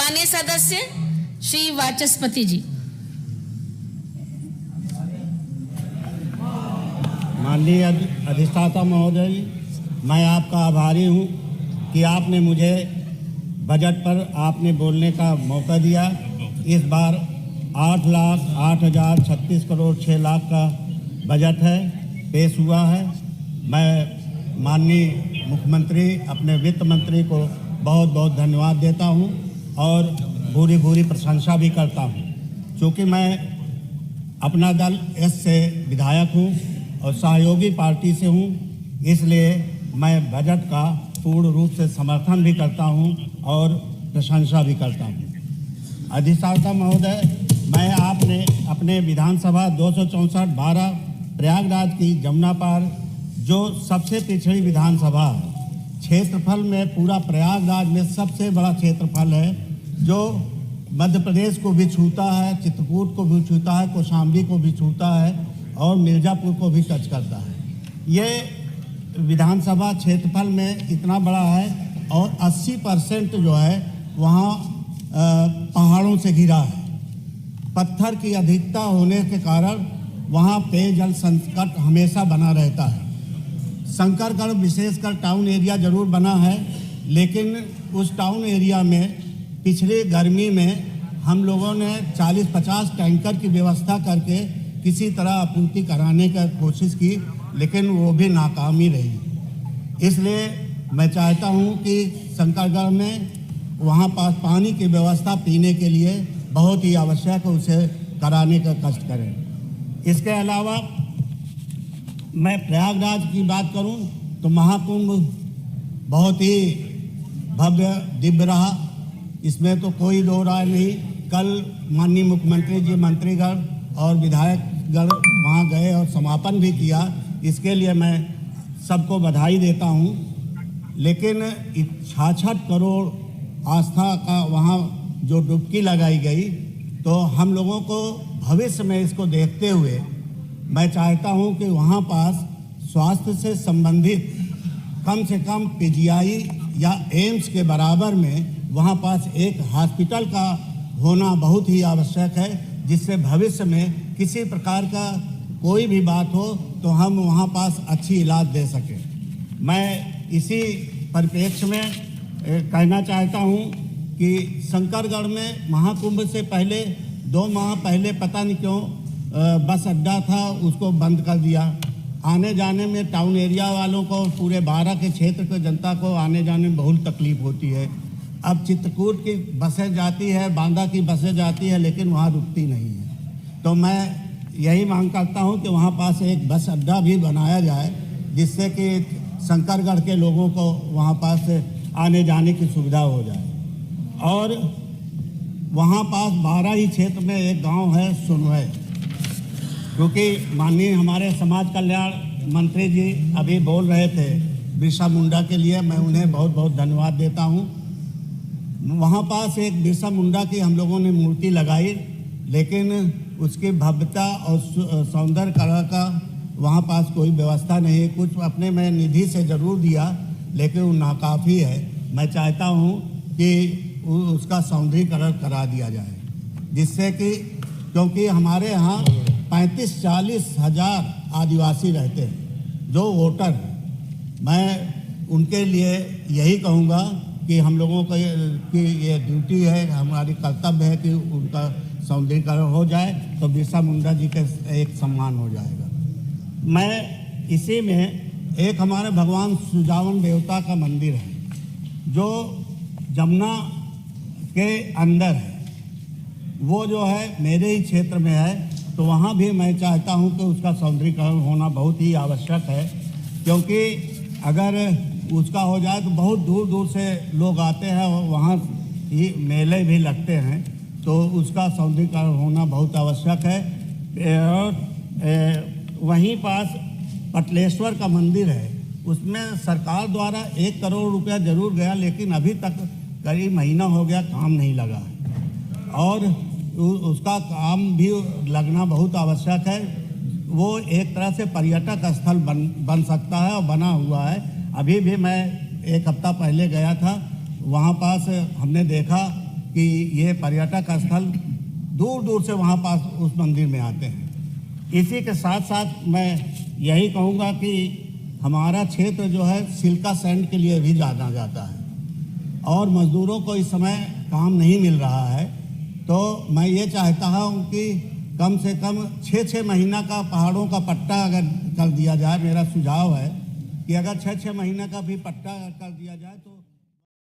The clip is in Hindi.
माननीय सदस्य श्री वाचस्पति जी। माननीय अधिष्ठाता महोदय, मैं आपका आभारी हूं कि आपने मुझे बजट पर आपने बोलने का मौका दिया। इस बार 8,08,036 करोड़ 6 लाख का बजट है, पेश हुआ है। मैं माननीय मुख्यमंत्री अपने वित्त मंत्री को बहुत बहुत धन्यवाद देता हूं और पूरी पूरी प्रशंसा भी करता हूं। क्योंकि मैं अपना दल एस से विधायक हूं और सहयोगी पार्टी से हूं, इसलिए मैं बजट का पूर्ण रूप से समर्थन भी करता हूं और प्रशंसा भी करता हूं। अधिष्ठाता महोदय, मैं आपने अपने विधानसभा 264-12 प्रयागराज की जमुना पार, जो सबसे पिछड़ी विधानसभा है, क्षेत्रफल में पूरा प्रयागराज में सबसे बड़ा क्षेत्रफल है, जो मध्य प्रदेश को भी छूता है, चित्रकूट को भी छूता है, कौशाम्बी को भी छूता है और मिर्ज़ापुर को भी टच करता है। ये विधानसभा क्षेत्रफल में इतना बड़ा है और 80% जो है वहाँ पहाड़ों से घिरा है। पत्थर की अधिकता होने के कारण वहाँ पेयजल संकट हमेशा बना रहता है। शंकरगढ़ विशेषकर टाउन एरिया जरूर बना है, लेकिन उस टाउन एरिया में पिछले गर्मी में हम लोगों ने 40-50 टैंकर की व्यवस्था करके किसी तरह आपूर्ति कराने की कोशिश की, लेकिन वो भी नाकामी रही। इसलिए मैं चाहता हूँ कि शंकरगढ़ में वहाँ पास पानी की व्यवस्था पीने के लिए बहुत ही आवश्यक है, उसे कराने का कष्ट करें। इसके अलावा मैं प्रयागराज की बात करूं तो महाकुंभ बहुत ही भव्य दिव्य रहा, इसमें तो कोई दो राय नहीं। कल माननीय मुख्यमंत्री जी मंत्रीगण और विधायकगण वहां गए और समापन भी किया, इसके लिए मैं सबको बधाई देता हूं। लेकिन 66 करोड़ आस्था का वहां जो डुबकी लगाई गई, तो हम लोगों को भविष्य में इसको देखते हुए मैं चाहता हूं कि वहां पास स्वास्थ्य से संबंधित कम से कम पीजीआई या एम्स के बराबर में वहां पास एक हॉस्पिटल का होना बहुत ही आवश्यक है, जिससे भविष्य में किसी प्रकार का कोई भी बात हो तो हम वहां पास अच्छी इलाज दे सकें। मैं इसी परिप्रेक्ष्य में कहना चाहता हूं कि शंकरगढ़ में महाकुंभ से पहले 2 माह पहले पता नहीं क्यों बस अड्डा था, उसको बंद कर दिया। आने जाने में टाउन एरिया वालों को, पूरे 12 के क्षेत्र के जनता को आने जाने में बहुत तकलीफ होती है। अब चित्रकूट की बसें जाती है, बांदा की बसें जाती है, लेकिन वहाँ रुकती नहीं है। तो मैं यही मांग करता हूँ कि वहाँ पास एक बस अड्डा भी बनाया जाए, जिससे कि शंकरगढ़ के लोगों को वहाँ पास आने जाने की सुविधा हो जाए। और वहाँ पास 12 ही क्षेत्र में एक गांव है सुनवय, क्योंकि माननीय हमारे समाज कल्याण मंत्री जी अभी बोल रहे थे बिरसा मुंडा के लिए, मैं उन्हें बहुत बहुत धन्यवाद देता हूँ। वहाँ पास एक बिरसा मुंडा की हम लोगों ने मूर्ति लगाई, लेकिन उसकी भव्यता और सौंदर्य कला का वहाँ पास कोई व्यवस्था नहीं है। कुछ अपने मैं निधि से ज़रूर दिया, लेकिन वो नाकाफ़ी है। मैं चाहता हूँ कि उसका सौंदर्यीकरण करा दिया जाए, जिससे कि क्योंकि हमारे यहाँ 35-40 हज़ार आदिवासी रहते हैं जो वोटर हैं। मैं उनके लिए यही कहूँगा कि हम लोगों का ये ड्यूटी है, हमारी कर्तव्य है कि उनका सौंदर्यीकरण हो जाए, तो बिरसा मुंडा जी का एक सम्मान हो जाएगा। मैं इसी में एक हमारे भगवान सुजावन देवता का मंदिर है, जो जमुना के अंदर है, वो जो है मेरे ही क्षेत्र में है, तो वहाँ भी मैं चाहता हूँ कि उसका सौंदर्यीकरण होना बहुत ही आवश्यक है। क्योंकि अगर उसका हो जाए तो बहुत दूर दूर से लोग आते हैं और वहाँ ही मेले भी लगते हैं, तो उसका सौंदर्यीकरण होना बहुत आवश्यक है। और वहीं पास पटलेश्वर का मंदिर है, उसमें सरकार द्वारा 1 करोड़ रुपया जरूर गया, लेकिन अभी तक करीब महीना हो गया काम नहीं लगा है, और उसका काम भी लगना बहुत आवश्यक है। वो एक तरह से पर्यटक स्थल बन सकता है और बना हुआ है। अभी भी मैं 1 हफ्ता पहले गया था, वहाँ पास हमने देखा कि ये पर्यटक स्थल दूर दूर से वहाँ पास उस मंदिर में आते हैं। इसी के साथ साथ मैं यही कहूँगा कि हमारा क्षेत्र जो है सिल्का सैंड के लिए भी जाना जाता है और मज़दूरों को इस समय काम नहीं मिल रहा है, तो मैं ये चाहता हूँ कि कम से कम 6-6 महीना का पहाड़ों का पट्टा अगर कर दिया जाए, मेरा सुझाव है कि अगर 6-6 महीने का भी पट्टा कर दिया जाए तो